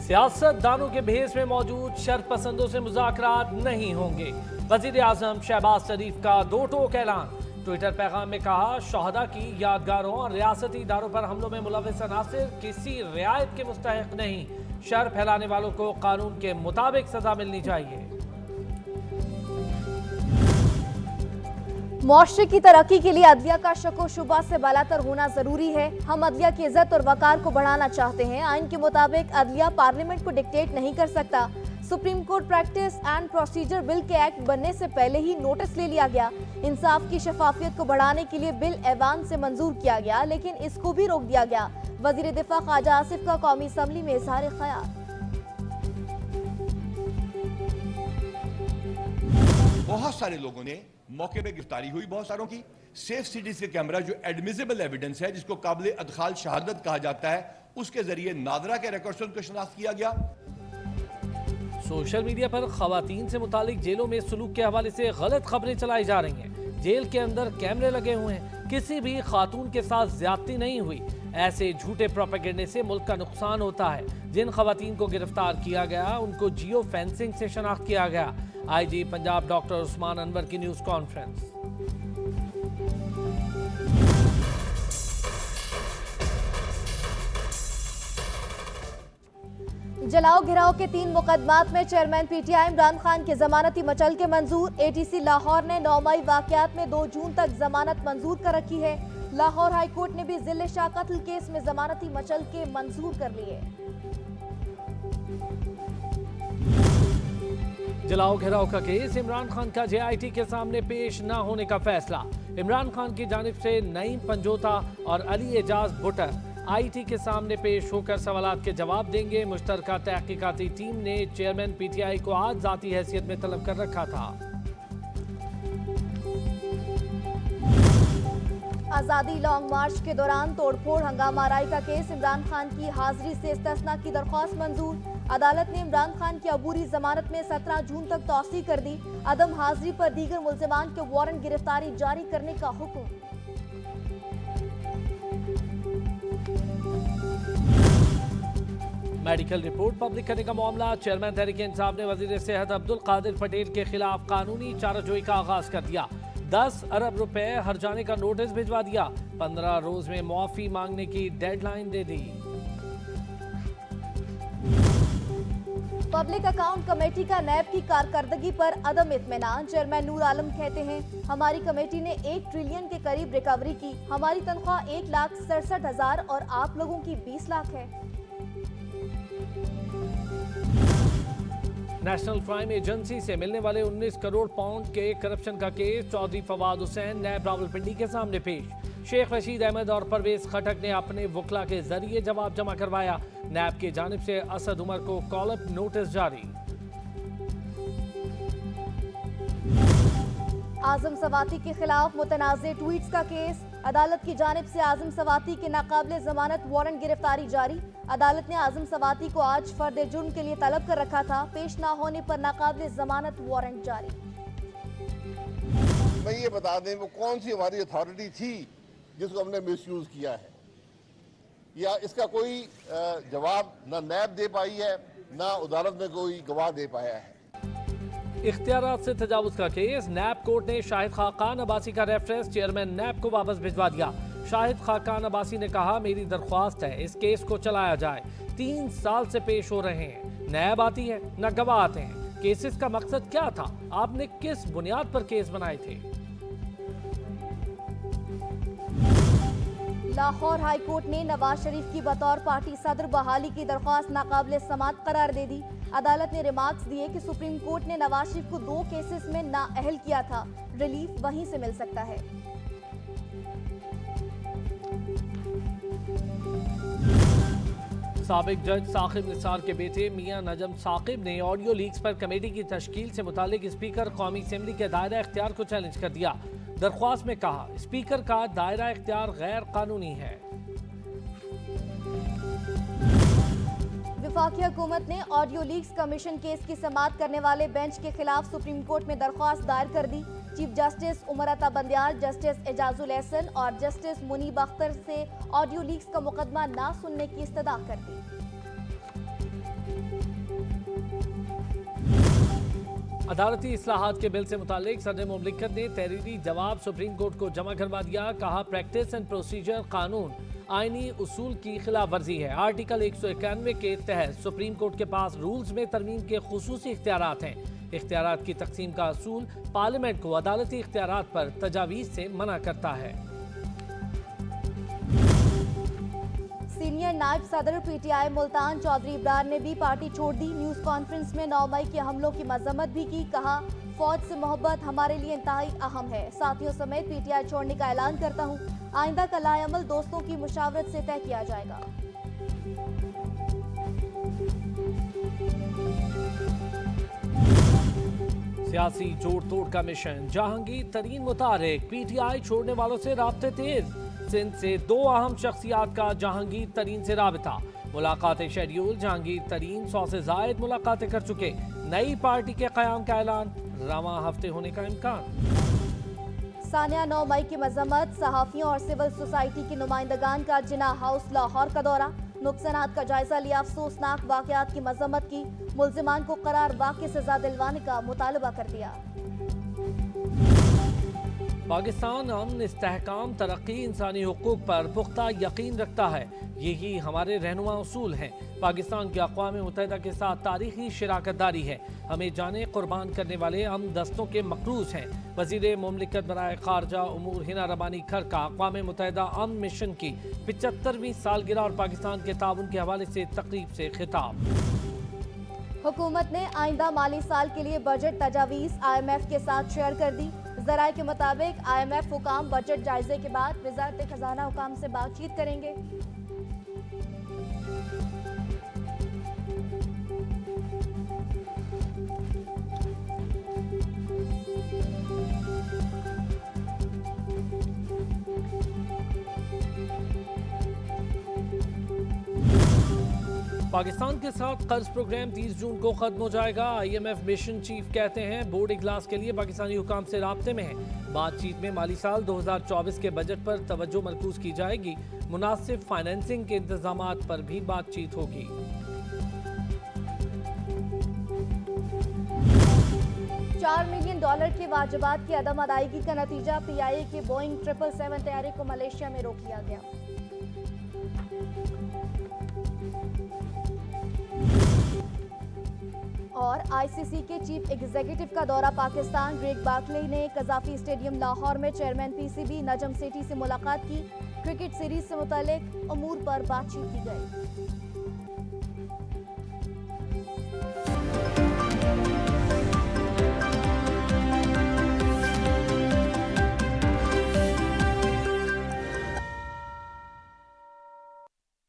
सियासतदानों के भेस में मौजूद शर्त पसंदों से मुज़ाकरात नहीं होंगे। वज़ीर आज़म शहबाज शरीफ का दो टोक ऐलान। ट्विटर पैगाम में कहा, शहदा की यादगारों और रियासती इदारों पर हमलों में मुलव्वस अनासिर किसी रियायत के मुस्तहिक नहीं। शर फैलाने वालों को कानून के मुताबिक सजा मिलनी चाहिए। मुआशरे की तरक्की के लिए अदलिया का शको शुबा से बालातर होना जरूरी है। हम अदलिया की इज्जत और वकार को बढ़ाना चाहते हैं। आइन के मुताबिक अदलिया पार्लियामेंट को डिक्टेट नहीं कर सकता। Supreme court practice and procedure bill के एक्ट बनने से पहले ही नोटिस ले लिया गया। इंसाफ की शफाफियत को बढ़ाने के लिए बिल ऐवान से मंजूर किया गया, लेकिन इसको भी रोक दिया गया। वजीर दिफा ख्वाजा आसिफ का कौमी असम्बली में इजहार ख्याल। बहुत सारे लोगों ने मौके पे गिरफ्तारी हुई, बहुत सारों की। सेफ सिटीज के कैमरा जो एडमिसिबल एविडेंस है, जिसको काबिल अदखाल शहादत कहा जाता है, उसके जरिए नादरा के रिकॉर्ड्स को शनाख्त किया गया। सोशल मीडिया पर खवातीन से मुतालिक जेलों में सलूक के हवाले से गलत खबरें चलाई जा रही हैं। जेल के अंदर कैमरे लगे हुए हैं, किसी भी खातून के साथ ज्यादती नहीं हुई। ऐसे झूठे प्रोपेगेंडे से मुल्क का नुकसान होता है। जिन खवातीन को गिरफ्तार किया गया उनको जियो फेंसिंग से शनाख्त किया गया। आईजी पंजाब डॉक्टर उस्मान अनवर की न्यूज कॉन्फ्रेंस। जलाओ घिराव के 3 मुकदमात में चेयरमैन पीटीआई इमरान खान की जमानती मचल के मंजूर। एटीसी लाहौर ने 9 मई वाकयात में 2 जून तक जमानत मंजूर कर रखी है। लाहौर हाई कोर्ट ने भी जिले शाह कत्ल केस में जमानती मचल के मंजूर कर लिए। जलाओ घेराव का केस, इमरान खान का जेआईटी के सामने पेश न होने का फैसला। इमरान खान की जानिब से नईम पंजोता और अली एजाज भुट्टर आईटी के सामने पेश होकर सवालात के जवाब देंगे। मुश्तरका तहकीकाती टीम ने चेयरमैन पीटीआई को आज जाती हैसियत में तलब कर रखा था। आजादी लॉन्ग मार्च के दौरान तोड़फोड़ हंगामा आराई का केस, इमरान खान की हाजिरी से इस्तिस्ना की दरख्वास्त मंजूर। अदालत ने इमरान खान की अबूरी जमानत में 17 जून तक तौसी कर दी। अदम हाजिरी पर दीगर मुल्जिमान के वारंट गिरफ्तारी जारी करने का हुक्म। मेडिकल रिपोर्ट पब्लिक करने का मामला, चेयरमैन तहरीक इंसाफ ने वजीर सेहत अब्दुल कादिर पटेल के खिलाफ कानूनी चाराजोई का आगाज कर दिया। 10 अरब रुपए हर्जाने का नोटिस भिजवा दिया। 15 रोज में मुआफी मांगने की डेडलाइन दे दी। पब्लिक अकाउंट कमेटी का नैब की कारकर्दगी पर अदम इत्मीनान। चेयरमैन नूर आलम कहते हैं, हमारी कमेटी ने 1 ट्रिलियन के करीब रिकवरी की। हमारी तनख्वाह 1,67,000 और आप लोगों की 20 लाख है। नेशनल क्राइम एजेंसी से मिलने वाले 19 करोड़ पाउंड के करप्शन का केस चौधरी फवाद हुसैन नैब रावलपिंडी के सामने पेश। शेख रशीद अहमद और परवेज खटक ने अपने वकला के जरिए जवाब जमा करवाया। नैब की जानिब से असद उमर को कॉल अप नोटिस जारी। आजम सवाती के खिलाफ मुतनाज़े ट्वीट्स का केस, अदालत की जानिब से आजम सवाती के नाकाबिले जमानत वारंट गिरफ्तारी जारी। अदालत ने आजम सवाती को आज फर्द जुर्म के लिए तलब कर रखा था। पेश ना होने पर नाकाबिले जमानत वारंट जारी। मैं ये बता दें वो कौन सी हमारी अथॉरिटी थी जिसको हमने मिसयूज किया है, या इसका कोई जवाब ना नैब दे पाई है ना अदालत में कोई गवाह दे पाया है। इख्तियारात से तजावुज का केस, नैब कोर्ट ने शाहिद खाकान अब्बासी का रेफरेंस चेयरमैन नैब को वापस भिजवा दिया। शाहिद खाकान अब्बासी ने कहा, मेरी दरख्वास्त है इस केस को चलाया जाए। 3 साल से पेश हो रहे हैं, नैब आती है न गवाह आते हैं। केसेस का मकसद क्या था? आपने किस बुनियाद पर केस बनाए थे? लाहौर हाई कोर्ट ने नवाज शरीफ की बतौर पार्टी सदर बहाली की दरख्वास्त नाकाबिले समात करार दे दी। अदालत ने रिमार्क्स दिए कि सुप्रीम कोर्ट ने नवाज शरीफ को 2 केसेस में नाअहल किया था। रिलीफ वहीं से मिल सकता है। साबिक जज साकिब निसार के बेटे मियां नजम साकिब ने ऑडियो लीक्स पर कमेटी की तश्कील से मुतालिक स्पीकर कौमी असेंबली के दायरा इख्तियार को चैलेंज कर दिया। दरख्वास्त में कहा स्पीकर का दायरा इख्तियार गैर कानूनी है। वफाकी हुकूमत ने ऑडियो लीक्स कमीशन केस की समाअत करने वाले बेंच के खिलाफ सुप्रीम कोर्ट में दरख्वास्त दायर कर दी। Chief justice Umar Ata Bandial, justice Ejazul Ehsan और जस्टिस मुनीब अख्तर से ऑडियो लीक्स का मुकदमा ना सुनने की इस्तदा कर दी। अदालती इस्लाहात के बिल से मुतालिक सदर मुमलिकत ने तहरीरी जवाब सुप्रीम कोर्ट को जमा करवा दिया। कहा प्रैक्टिस एंड प्रोसीजर कानून आईनी उसूल की खिलाफ वर्जी है। आर्टिकल 191 के तहत सुप्रीम कोर्ट के पास रूल्स में तरमीम के खुसूसी इख्तियारात हैं। इख्तियारात की तकसीम का असूल पार्लियामेंट को अदालती इख्तियारात पर तजावीज़ से मना करता है। सीनियर नायब सदर पीटीआई मुल्तान चौधरी इब्रार ने भी पार्टी छोड़ दी। न्यूज कॉन्फ्रेंस में 9 मई के हमलों की मजम्मत भी की। कहा फौज से मोहब्बत हमारे लिए इंतहाई अहम है। साथियों समेत पीटीआई छोड़ने का ऐलान करता हूं। आइंदा का लाएअमल दोस्तों की मुशावरत से तय किया जाएगा। सियासी जोड़ तोड़ का मिशन जहांगीर तरीन मुतारिक, पीटीआई छोड़ने वालों से राब्ते तेज। सिंध से 2 अहम शख्सियात का जहांगीर तरीन से राबता। मुलाकातें शेड्यूल, जहांगीर तरीन 100 से जायद मुलाकातें कर चुके। नई पार्टी के क़याम का ऐलान, रवां हफ्ते होने का इम्कान। सानिया 9 मई की मजम्मत, सहाफियों और सिविल सोसाइटी के नुमाइंदगान का जिना हाउस लाहौर का दौरा। नुकसानात का जायजा लिया, अफसोसनाक वाकयात की मजम्मत की। मुल्जिमान को करार वाक़ई सजा दिलवाने का मुतालबा कर दिया। पाकिस्तान अमन, इस्तेहकाम, तरक्की, इंसानी हुकूक पर पुख्ता यकीन रखता है। यही हमारे रहनुमा उसूल हैं। पाकिस्तान की अक़वाम मुत्तहिदा के साथ तारीखी शराकत दारी है। हमें जाने कुर्बान करने वाले अमन दस्तों के मकरूज़ हैं। वज़ीर मुमलिकत बराए ख़ारजा उमूर हिना रबानी खर का अक़वाम मुत्तहिदा अमन मिशन की 75वीं सालगिरह और पाकिस्तान के ताउन के हवाले से तकरीब से खिताब। हुकूमत ने आइंदा माली साल के लिए बजट तजावीज़ IMF के साथ शेयर कर दी। ज़राए के मुताबिक IMF हुकाम बजट जायजे के बाद वज़ारत खजाना हुकाम से बातचीत करेंगे। पाकिस्तान के साथ कर्ज प्रोग्राम 30 जून को खत्म हो जाएगा। IMF मिशन चीफ कहते हैं बोर्ड इजलास के लिए पाकिस्तानी हुकाम से राब्ते में है। बातचीत में माली साल 2024 के बजट पर तवज्जो मरकूज की जाएगी। मुनासिब फाइनेंसिंग के इंतजामात पर भी बातचीत होगी। $4 मिलियन के वाजिबात की अदम अदायगी का नतीजा, PIA के बोइंग 777 तैयारी को मलेशिया में रोक लिया गया। और ICC के चीफ एग्जीक्यूटिव का दौरा पाकिस्तान, ग्रेग बार्कले ने कज़ाफी स्टेडियम लाहौर में चेयरमैन PCB नजम सेठी से मुलाकात की। क्रिकेट सीरीज से मुतालिक अमूर पर बातचीत की गई।